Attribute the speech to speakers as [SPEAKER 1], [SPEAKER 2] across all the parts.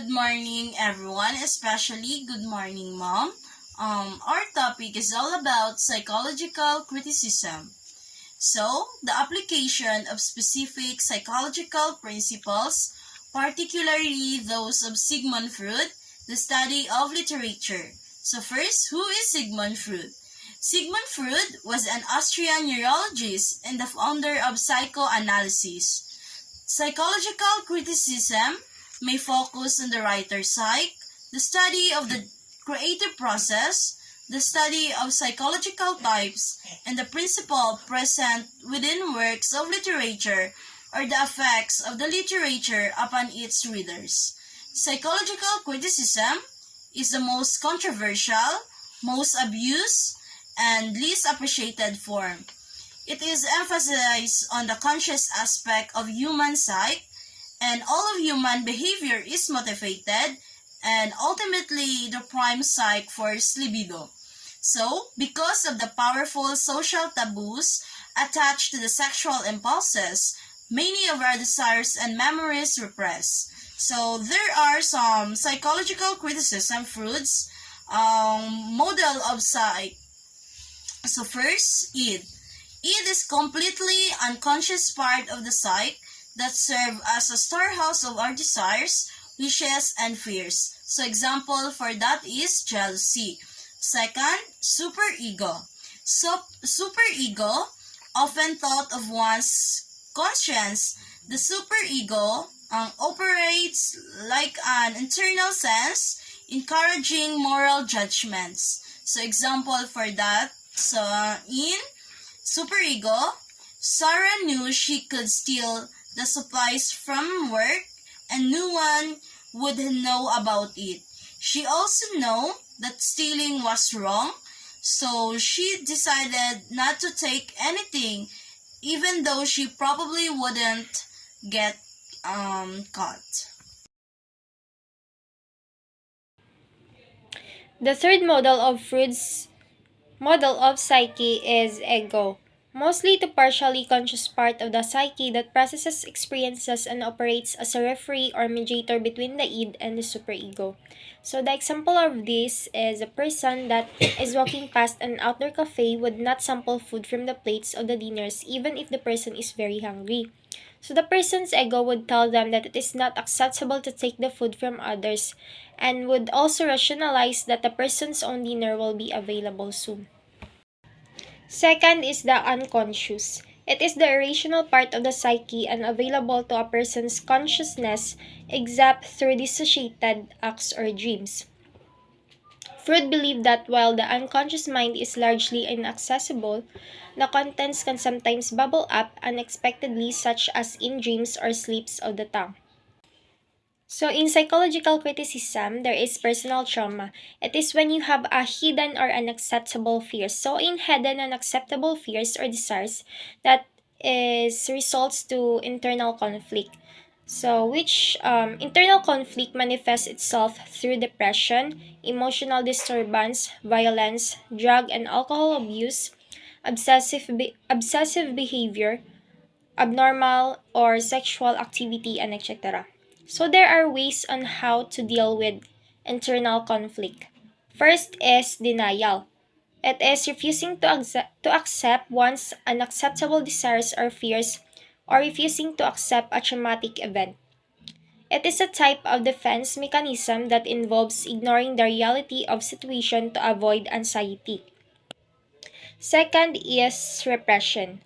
[SPEAKER 1] Good morning, everyone, especially good morning, Mom. Our topic is all about psychological criticism. So, the application of specific psychological principles, particularly those of Sigmund Freud, the study of literature. So, first, who is Sigmund Freud? Sigmund Freud was an Austrian neurologist and the founder of psychoanalysis. Psychological criticism may focus on the writer's psyche, the study of the creative process, the study of psychological types, and the principle present within works of literature or the effects of the literature upon its readers. Psychological criticism is the most controversial, most abused, and least appreciated form. It is emphasized on the conscious aspect of human psyche, and all of human behavior is motivated, and ultimately the prime psyche force libido. So, because of the powerful social taboos attached to the sexual impulses, many of our desires and memories repress. So, there are some psychological criticism fruits, model of psyche. So, first, id. Id is completely unconscious part of the psyche that serve as a storehouse of our desires, wishes, and fears. So example for that is jealousy. Second, superego. So, superego, often thought of one's conscience, the superego operates like an internal sense, encouraging moral judgments. So example for that, in superego, Sarah knew she could steal the supplies from work and no one would know about it. She also knew that stealing was wrong, so she decided not to take anything even though she probably wouldn't get caught.
[SPEAKER 2] The third model of psyche is ego, mostly the partially conscious part of the psyche that processes experiences and operates as a referee or mediator between the id and the superego. So the example of this is a person that is walking past an outdoor cafe would not sample food from the plates of the diners even if the person is very hungry. So the person's ego would tell them that it is not acceptable to take the food from others and would also rationalize that the person's own dinner will be available soon. Second is the unconscious. It is the irrational part of the psyche and available to a person's consciousness except through dissociated acts or dreams. Freud believed that while the unconscious mind is largely inaccessible, the contents can sometimes bubble up unexpectedly, such as in dreams or slips of the tongue. So, in psychological criticism, there is personal trauma. It is when you have a hidden or unacceptable fears. So, in hidden unacceptable fears or desires, that is results to internal conflict. So, which internal conflict manifests itself through depression, emotional disturbance, violence, drug and alcohol abuse, obsessive behavior, abnormal or sexual activity, and etc. So there are ways on how to deal with internal conflict. First is denial. It is refusing to accept one's unacceptable desires or fears or refusing to accept a traumatic event. It is a type of defense mechanism that involves ignoring the reality of situation to avoid anxiety. Second is repression.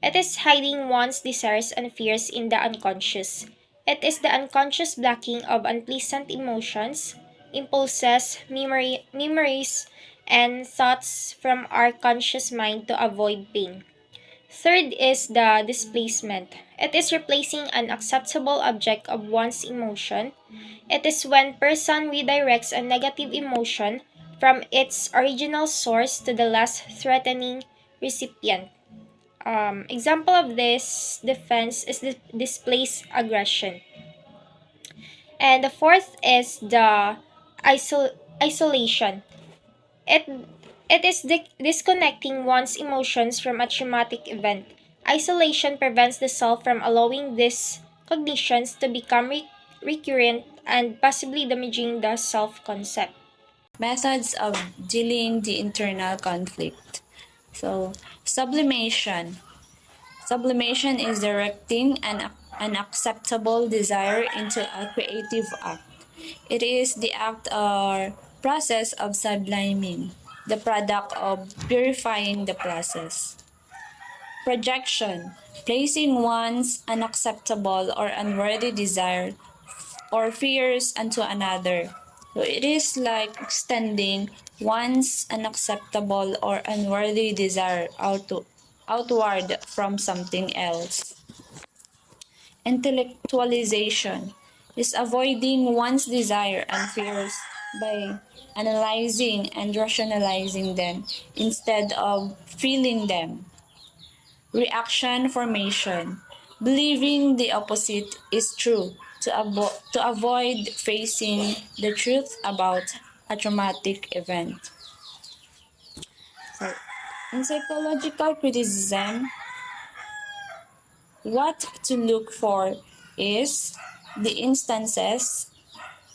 [SPEAKER 2] It is hiding one's desires and fears in the unconscious. It is the unconscious blocking of unpleasant emotions, impulses, memories, and thoughts from our conscious mind to avoid pain. Third is the displacement. It is replacing an acceptable object of one's emotion. It is when person redirects a negative emotion from its original source to the less threatening recipient. Example of this defense is the displaced aggression. And the fourth is the isolation. It, it is disconnecting one's emotions from a traumatic event. Isolation prevents the self from allowing these cognitions to become recurrent, and possibly damaging the self-concept.
[SPEAKER 3] Methods of dealing the internal conflict. So, sublimation. Sublimation is directing an unacceptable desire into a creative act. It is the act or process of subliming, the product of purifying the process. Projection, placing one's unacceptable or unworthy desire or fears onto another. So it is like extending one's unacceptable or unworthy desire outward from something else. Intellectualization is avoiding one's desire and fears by analyzing and rationalizing them instead of feeling them. Reaction formation, believing the opposite is true to avoid facing the truth about a traumatic event. So, in psychological criticism, what to look for is the instances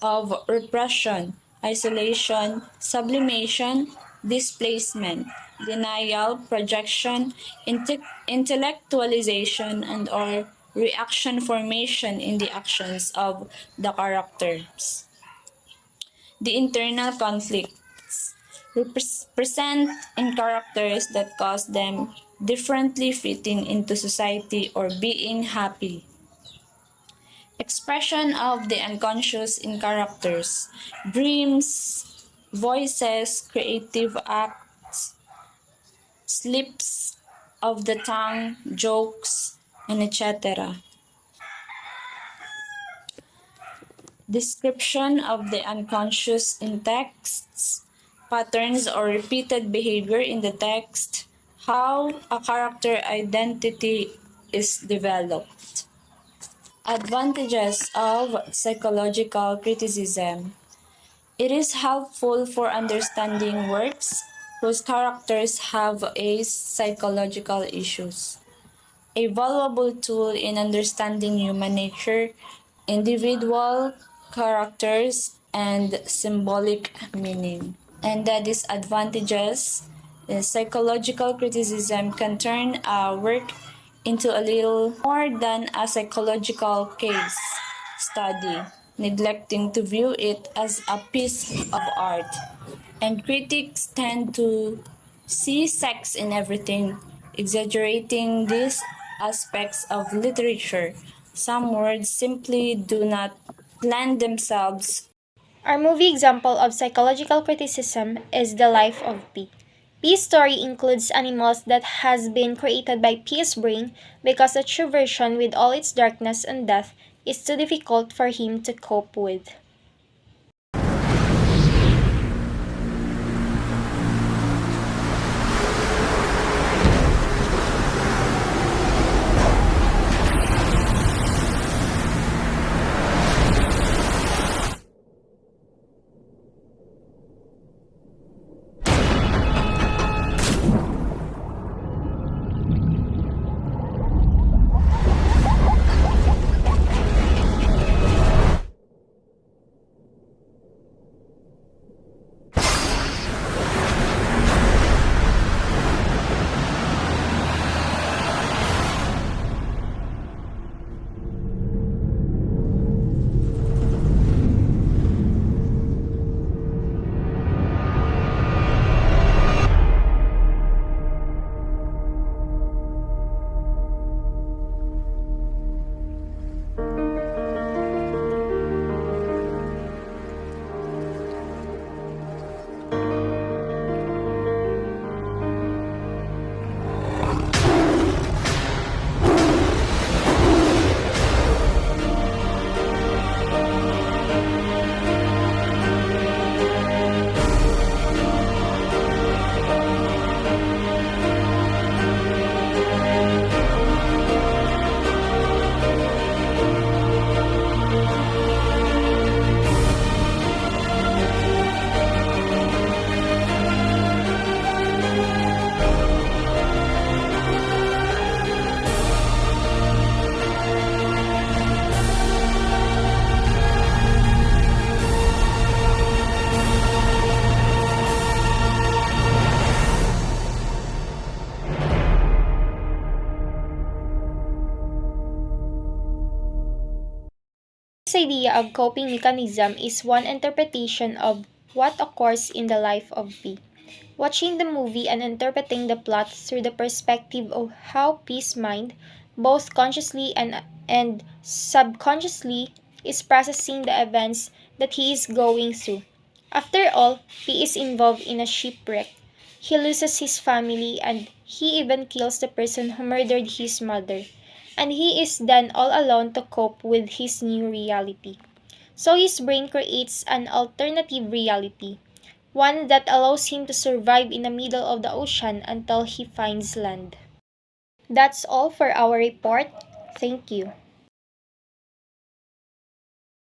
[SPEAKER 3] of repression, isolation, sublimation, displacement, denial, projection, intellectualization, and or reaction formation in the actions of the characters. The internal conflicts present in characters that cause them differently fitting into society or being happy. Expression of the unconscious in characters, dreams, voices, creative acts, slips of the tongue, jokes, and etc. Description of the unconscious in texts, patterns or repeated behavior in the text, how a character identity is developed. Advantages of psychological criticism. It is helpful for understanding works whose characters have a psychological issues. A valuable tool in understanding human nature, individual characters, and symbolic meaning. And the disadvantages is psychological criticism can turn a work into a little more than a psychological case study, neglecting to view it as a piece of art. And critics tend to see sex in everything, exaggerating these aspects of literature. Some words simply do not lend themselves.
[SPEAKER 2] Our movie example of psychological criticism is The Life of Pi. Pi's story includes animals that has been created by Pi's brain because the true version with all its darkness and death is too difficult for him to cope with. idea of coping mechanism is one interpretation of what occurs in the life of P. Watching the movie and interpreting the plot through the perspective of how P's mind, both consciously and subconsciously, is processing the events that he is going through. After all, P is involved in a shipwreck. He loses his family and he even kills the person who murdered his mother. And he is then all alone to cope with his new reality. So his brain creates an alternative reality, one that allows him to survive in the middle of the ocean until he finds land. That's all for our report. Thank you.